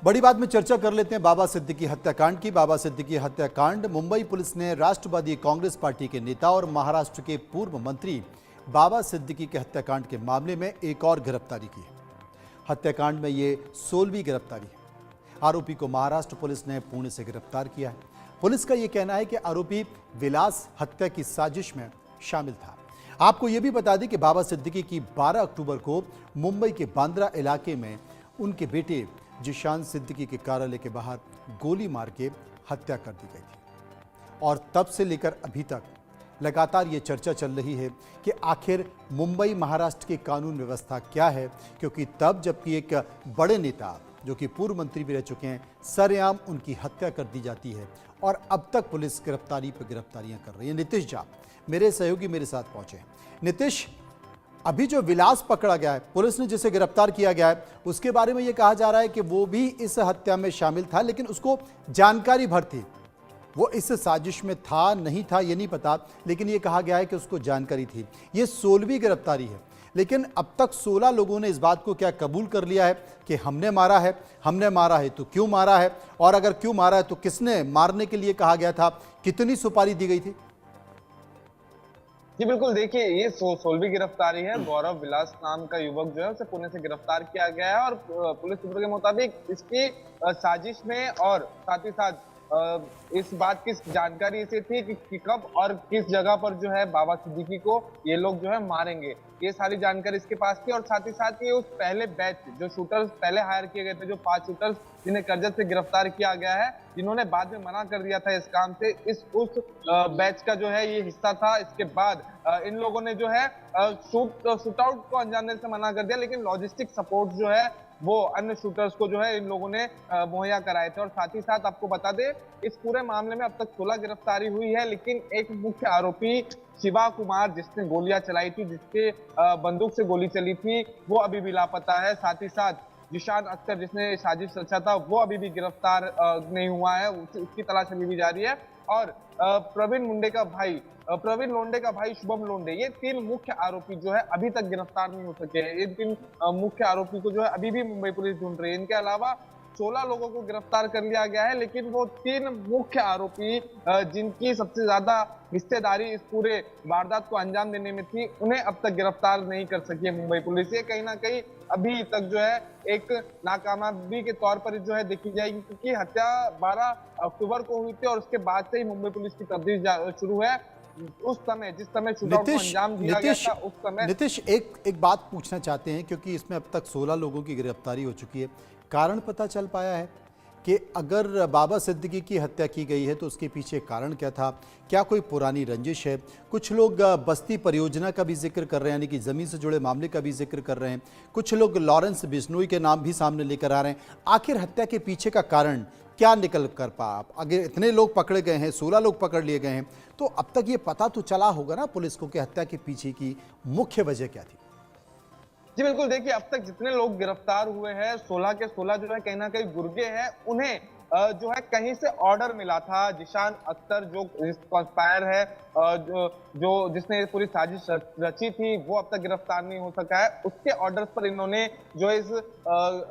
बड़ी बात में चर्चा कर लेते हैं बाबा सिद्दीकी हत्याकांड की। बाबा सिद्दीकी हत्याकांड, मुंबई पुलिस ने राष्ट्रवादी कांग्रेस पार्टी के नेता और महाराष्ट्र के पूर्व मंत्री बाबा सिद्दीकी के हत्याकांड के मामले में एक और गिरफ्तारी की है। हत्याकांड में ये 16वीं गिरफ्तारी है। आरोपी को महाराष्ट्र पुलिस ने पुणे से गिरफ्तार किया है। पुलिस का यह कहना है कि आरोपी विलास हत्या की साजिश में शामिल था। आपको यह भी बता दें कि बाबा सिद्दीकी की 12 अक्टूबर को मुंबई के बांद्रा इलाके में उनके बेटे जिशान सिद्दीकी के कार्यालय के बाहर गोली मार के हत्या कर दी गई थी। और तब से लेकर अभी तक लगातार ये चर्चा चल रही है कि आखिर मुंबई महाराष्ट्र की कानून व्यवस्था क्या है, क्योंकि तब जबकि एक बड़े नेता जो कि पूर्व मंत्री भी रह चुके हैं, सरेआम उनकी हत्या कर दी जाती है और अब तक पुलिस गिरफ्तारी पर गिरफ्तारियां कर रही है। नीतीश झा मेरे सहयोगी मेरे साथ पहुंचे। नीतीश, अभी जो विलास पकड़ा गया है, पुलिस ने जिसे गिरफ्तार किया गया है, उसके बारे में यह कहा जा रहा है कि वो भी इस हत्या में शामिल था, लेकिन उसको जानकारी भर थी। वो इस साजिश में था नहीं था ये नहीं पता, लेकिन ये कहा गया है कि उसको जानकारी थी। ये 16वीं गिरफ्तारी है, लेकिन अब तक 16 लोगों ने इस बात को क्या कबूल कर लिया है कि हमने मारा है तो क्यों मारा है, और अगर क्यों मारा है तो किसने मारने के लिए कहा गया था, कितनी सुपारी दी गई थी? जी बिल्कुल, देखिए ये 16वीं गिरफ्तारी है। गौरव विलास नाम का युवक जो है उसे पुणे से गिरफ्तार किया गया है और पुलिस सूत्रों के मुताबिक इसकी साजिश में और साथ ही साथ इस बात की जानकारी इसे थी कि कब और किस जगह पर जो है बाबा सिद्दीकी को ये लोग जो है मारेंगे। ये सारी जानकारी इसके पास थी और साथ ही साथ ये उस पहले बैच जो शूटर्स पहले हायर किए गए थे, जो 5 शूटर्स जिन्हें करजत से गिरफ्तार किया गया है, जिन्होंने बाद में मना कर दिया था इस काम से, उस बैच का जो है ये हिस्सा था। इसके बाद इन लोगों ने जो है शूट आउट को अंजाम देने से मना कर दिया, लेकिन लॉजिस्टिक सपोर्ट जो है वो अन्य शूटर्स को जो है इन लोगों ने मुहैया कराए थे। और साथ ही साथ आपको बता दें, इस पूरे मामले में अब तक 16 गिरफ्तारी हुई है, लेकिन एक मुख्य आरोपी शिवा कुमार जिसने गोलियां चलाई थी, जिसके बंदूक से गोली चली थी, वो अभी भी लापता है। साथ ही साथ जिशान अख्तर जिसने साजिश रचा था वो अभी भी गिरफ्तार नहीं हुआ है, उसकी तलाश अभी भी जारी है। और प्रवीण लोंडे का भाई शुभम लोंडे, ये 3 मुख्य आरोपी जो है अभी तक गिरफ्तार नहीं हो सके हैं। इन 3 मुख्य आरोपी को जो है अभी भी मुंबई पुलिस ढूंढ रही है। इनके अलावा 16 लोगों को गिरफ्तार कर लिया गया है, लेकिन वो 3 मुख्य आरोपी जिनकी सबसे ज्यादा हिस्सेदारी इस पूरे वारदात को अंजाम देने में थी, उन्हें अब तक गिरफ्तार नहीं कर सकी है मुंबई पुलिस। ये कहीं ना कहीं अभी तक जो है एक नाकामयाबी के तौर पर जो है देखी जाएगी, क्योंकि हत्या 12 अक्टूबर को हुई थी और उसके बाद से ही मुंबई पुलिस की तफ्तीश शुरू है। उस समय जिस समय शूटआउट को अंजाम दिया गया था, उस समय नीतीश एक बात पूछना चाहते हैं, क्योंकि इसमें अब तक 16 लोगों की गिरफ्तारी हो चुकी है। कारण पता चल पाया है कि अगर बाबा सिद्दीकी की हत्या की गई है तो उसके पीछे कारण क्या था? क्या कोई पुरानी रंजिश है? कुछ लोग बस्ती परियोजना का भी जिक्र कर रहे हैं, यानी कि ज़मीन से जुड़े मामले का भी जिक्र कर रहे हैं। कुछ लोग लॉरेंस बिश्नोई के नाम भी सामने लेकर आ रहे हैं। आखिर हत्या के पीछे का कारण क्या निकल कर पा? अगर इतने लोग पकड़े गए हैं, 16 लोग पकड़ लिए गए हैं, तो अब तक ये पता तो चला होगा ना पुलिस को कि हत्या के पीछे की मुख्य वजह क्या थी? जी बिल्कुल, देखिए अब तक जितने लोग गिरफ्तार हुए हैं 16 के 16 जो है कहीं ना कहीं गुर्गे हैं। उन्हें जो है कहीं से ऑर्डर मिला था। जिशान अख्तर जो कंस्पायर है, जिसने पूरी साजिश रची थी, वो अब तक गिरफ्तार नहीं हो सका है। उसके ऑर्डर पर इन्होंने जो इस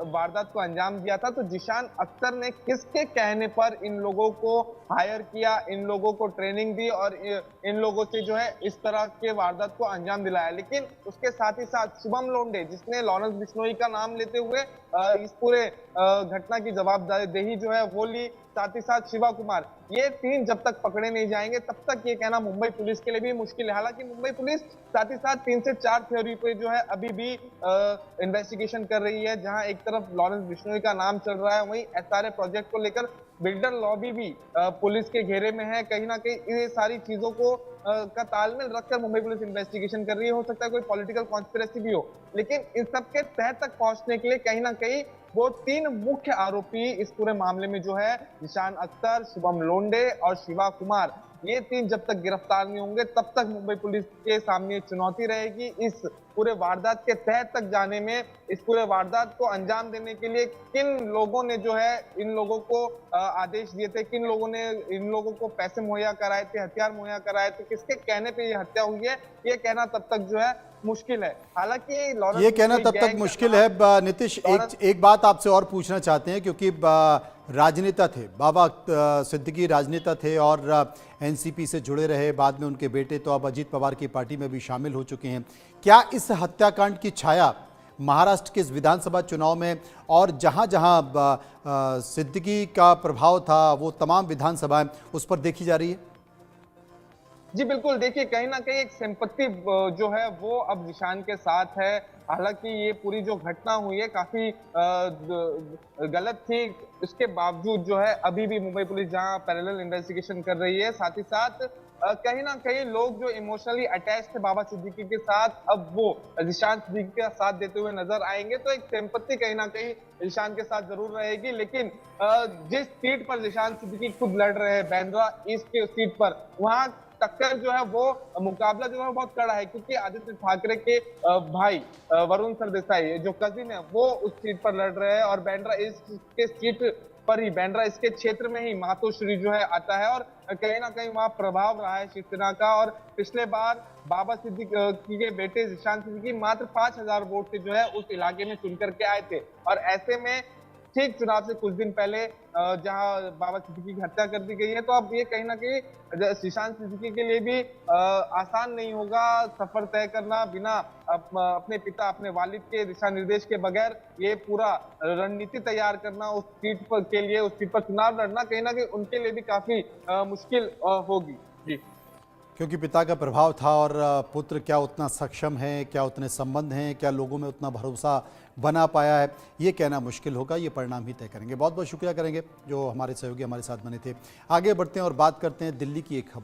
वारदात को अंजाम दिया था। तो जिशान अख्तर ने किसके कहने पर इन लोगों को हायर किया, इन लोगों को ट्रेनिंग दी और इन लोगों से जो है इस तरह के वारदात को अंजाम दिलाया। लेकिन उसके साथ ही साथ शुभम लोंडे जिसने लॉरेंस बिश्नोई का नाम लेते हुए इस पूरे घटना की जवाबदेही जो है वो ली, साथ ही साथ शिवा कुमार, ये 3 जब तक पकड़े नहीं जाएंगे तब तक ये कहना मुंबई पुलिस के लिए भी मुश्किल है। हालांकि मुंबई पुलिस साथ ही साथ 3 से 4 थ्योरी पे जो है अभी भी इन्वेस्टिगेशन कर रही है। जहां एक तरफ लॉरेंस बिश्नोई का नाम चल रहा है, वहीं एसआरए प्रोजेक्ट को लेकर बिल्डर लॉबी भी पुलिस के घेरे में है। कहीं ना कहीं ये सारी चीजों को का तालमेल रखकर मुंबई पुलिस इन्वेस्टिगेशन कर रही है। हो सकता है कोई पॉलिटिकल कॉन्स्पिरेसी भी हो, लेकिन इन सब के तह तक पहुंचने के लिए कहीं ना कहीं वो 3 मुख्य आरोपी इस पूरे मामले में जो है जिशान अख्तर, शुभम लोंडे और शिवा कुमार, ये 3 जब तक गिरफ्तार नहीं होंगे तब तक मुंबई पुलिस के सामने एक चुनौती रहेगी इस पूरे वारदात के तह तक जाने में। इस पूरे वारदात को अंजाम देने के लिए किन लोगों ने जो है इन लोगों को आदेश दिए थे, किन लोगों ने इन लोगों को पैसे मुहैया कराए थे, हथियार मुहैया कराए थे, किसके कहने पे ये हत्या हुई है, ये कहना तब तक जो है मुश्किल है। हालांकि लॉरेंस ये कहना की तब तक गैंग का मुश्किल नाम है नीतीश। एक बात आपसे और पूछना चाहते हैं, क्योंकि राजनेता थे बाबा सिद्दीकी, राजनेता थे और एनसीपी से जुड़े रहे। बाद में उनके बेटे तो अब अजीत पवार की पार्टी में भी शामिल हो चुके हैं। क्या इस हत्याकांड की छाया महाराष्ट्र के इस विधानसभा चुनाव में और जहां जहां सिद्दीकी का प्रभाव था वो तमाम विधानसभाएं उस पर देखी जा रही है? जी बिल्कुल, देखिए कहीं ना कहीं एक सिंपत्ति जो है वो अब निशान के साथ है। हालांकि ये पूरी जो घटना हुई है काफी गलत थी, इसके बावजूद जो है अभी भी मुंबई पुलिस जहां पैरेलल इन्वेस्टिगेशन कर रही है, साथ ही साथ कहीं ना कहीं लोग जो इमोशनली अटैच थे बाबा सिद्दीकी के साथ, अब वो जिशान सिद्दीकी का साथ देते हुए नजर आएंगे। तो एक सिंपत्ति कहीं ना कहीं जिशान के साथ जरूर रहेगी। लेकिन जिस सीट पर जिशान सिद्दीकी खुद लड़ रहे हैं, बांद्रा ईस्ट की सीट पर, वहां टक्कर जो है वो मुकाबला जो है बहुत कड़ा है, क्योंकि आदित्य ठाकरे के भाई वरुण सरदेसाई जो कजिन है वो उस सीट पर लड़ रहे हैं, और बांद्रा ईस्ट के सीट पर ही, बांद्रा इसके क्षेत्र में ही मातोश्री जो है आता है, और कहीं ना कहीं वहां प्रभाव रहा है शिवसेना का। और पिछले बार बाबा सिद्दीकी के बेटे जिशान सिद्दीकी मात्र 5,000 वोट से जो है उस इलाके में चुन करके आए थे, और ऐसे में ठीक चुनाव से कुछ दिन पहले जहां बाबा सिद्दीकी की हत्या कर दी गई है, तो अब ये कहीं ना कहीं जिशान सिद्दीकी के लिए भी आसान नहीं होगा सफर तय करना बिना अपने पिता, अपने वालिद के दिशा निर्देश के बगैर। ये पूरा रणनीति तैयार करना उस सीट पर के लिए, उस सीट पर चुनाव लड़ना कहीं ना कहीं उनके लिए भी काफी मुश्किल होगी। जी, क्योंकि पिता का प्रभाव था और पुत्र क्या उतना सक्षम है, क्या उतने संबंध हैं, क्या लोगों में उतना भरोसा बना पाया है, ये कहना मुश्किल होगा। ये परिणाम ही तय करेंगे। बहुत बहुत शुक्रिया करेंगे जो हमारे सहयोगी हमारे साथ बने थे। आगे बढ़ते हैं और बात करते हैं दिल्ली की एक खबर।